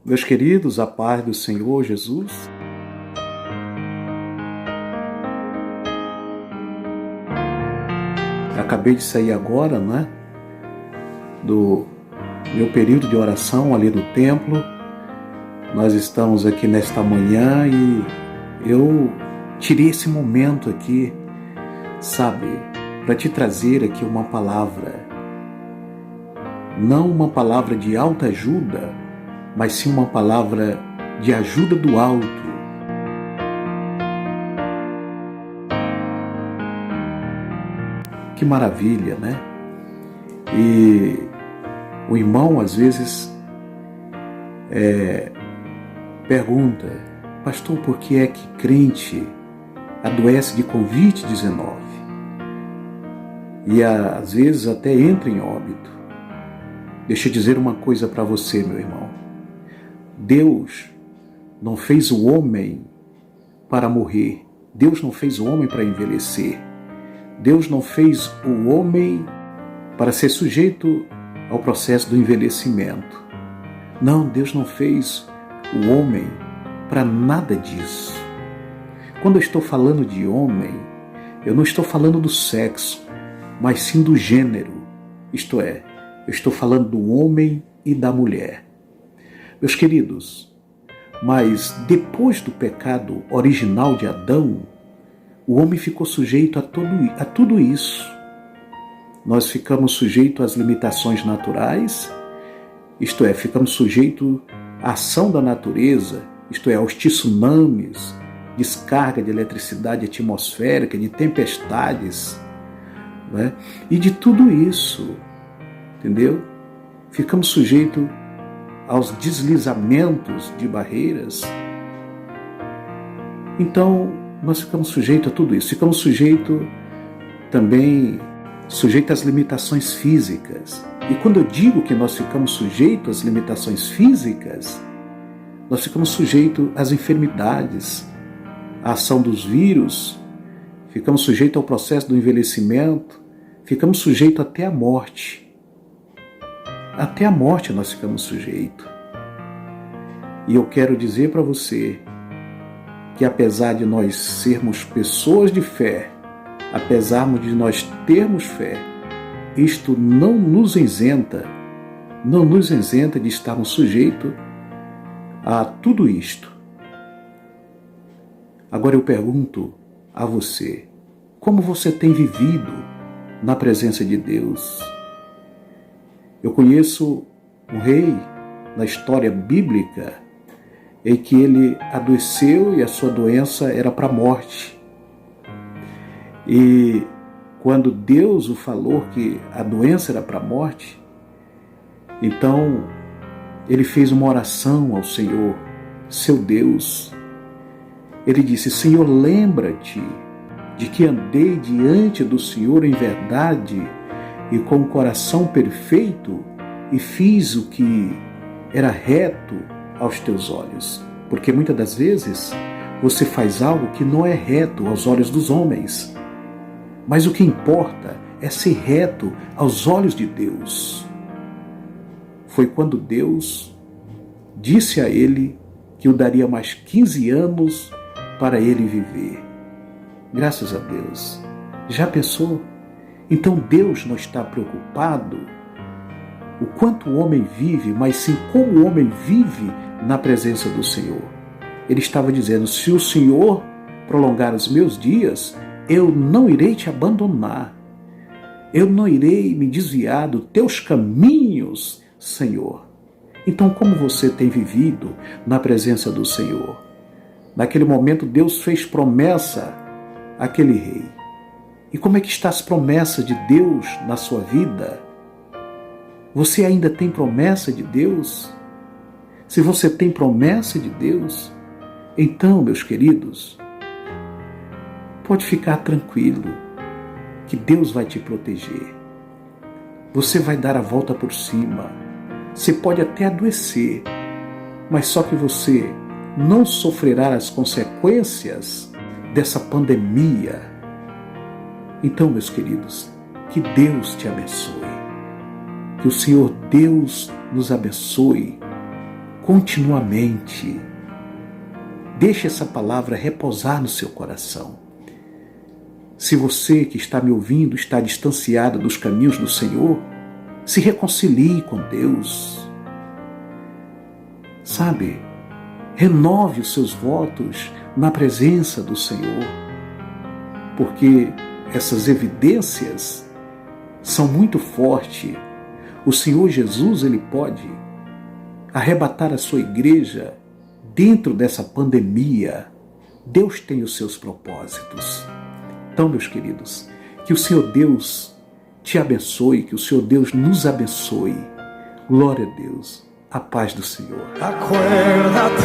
Meus queridos, a paz do Senhor Jesus. Acabei de sair agora, do meu período de oração ali do templo. Nós estamos aqui nesta manhã e eu tirei esse momento aqui, para te trazer aqui uma palavra. Não uma palavra de alta ajuda, mas sim uma palavra de ajuda do alto. Que maravilha, né? E o irmão às vezes pergunta: pastor, por que é que crente adoece de Covid-19? E às vezes até entra em óbito. Deixa eu dizer uma coisa para você, meu irmão. Deus não fez o homem para morrer. Deus não fez o homem para envelhecer. Deus não fez o homem para ser sujeito ao processo do envelhecimento. Não, Deus não fez o homem para nada disso. Quando eu estou falando de homem, eu não estou falando do sexo, mas sim do gênero. Isto é, eu estou falando do homem e da mulher. Meus queridos, mas depois do pecado original de Adão, o homem ficou sujeito a tudo isso. Nós ficamos sujeitos às limitações naturais, isto é, ficamos sujeitos à ação da natureza, isto é, aos tsunamis, descarga de eletricidade atmosférica, de tempestades, né? E de tudo isso, entendeu? Ficamos sujeitos aos deslizamentos de barreiras. Então, nós ficamos sujeitos a tudo isso. Ficamos sujeitos às limitações físicas. E quando eu digo que nós ficamos sujeitos às limitações físicas, nós ficamos sujeitos às enfermidades, à ação dos vírus, ficamos sujeitos ao processo do envelhecimento, ficamos sujeitos até à morte. Até a morte nós ficamos sujeitos. E eu quero dizer para você que apesar de nós sermos pessoas de fé, apesar de nós termos fé, isto não nos isenta de estarmos sujeitos a tudo isto. Agora eu pergunto a você, como você tem vivido na presença de Deus? Eu conheço um rei na história bíblica em que ele adoeceu e a sua doença era para a morte. E quando Deus o falou que a doença era para a morte, então ele fez uma oração ao Senhor, seu Deus. Ele disse: Senhor, lembra-te de que andei diante do Senhor em verdade e com o coração perfeito e fiz o que era reto aos teus olhos. Porque muitas das vezes você faz algo que não é reto aos olhos dos homens. Mas o que importa é ser reto aos olhos de Deus. Foi quando Deus disse a ele que o daria mais 15 anos para ele viver. Graças a Deus. Já pensou? Então Deus não está preocupado o quanto o homem vive, mas sim como o homem vive na presença do Senhor. Ele estava dizendo: se o Senhor prolongar os meus dias, eu não irei te abandonar. Eu não irei me desviar dos teus caminhos, Senhor. Então, como você tem vivido na presença do Senhor? Naquele momento, Deus fez promessa àquele rei. E como é que está as promessas de Deus na sua vida? Você ainda tem promessa de Deus? Se você tem promessa de Deus, então, meus queridos, pode ficar tranquilo que Deus vai te proteger. Você vai dar a volta por cima. Você pode até adoecer, mas só que você não sofrerá as consequências dessa pandemia. Então, meus queridos, que Deus te abençoe. Que o Senhor Deus nos abençoe continuamente. Deixe essa palavra repousar no seu coração. Se você que está me ouvindo está distanciado dos caminhos do Senhor, se reconcilie com Deus. Sabe, renove os seus votos na presença do Senhor, porque essas evidências são muito fortes. O Senhor Jesus, Ele pode arrebatar a sua igreja dentro dessa pandemia. Deus tem os seus propósitos. Então, meus queridos, que o Senhor Deus te abençoe, que o Senhor Deus nos abençoe. Glória a Deus. A paz do Senhor. Acuérdate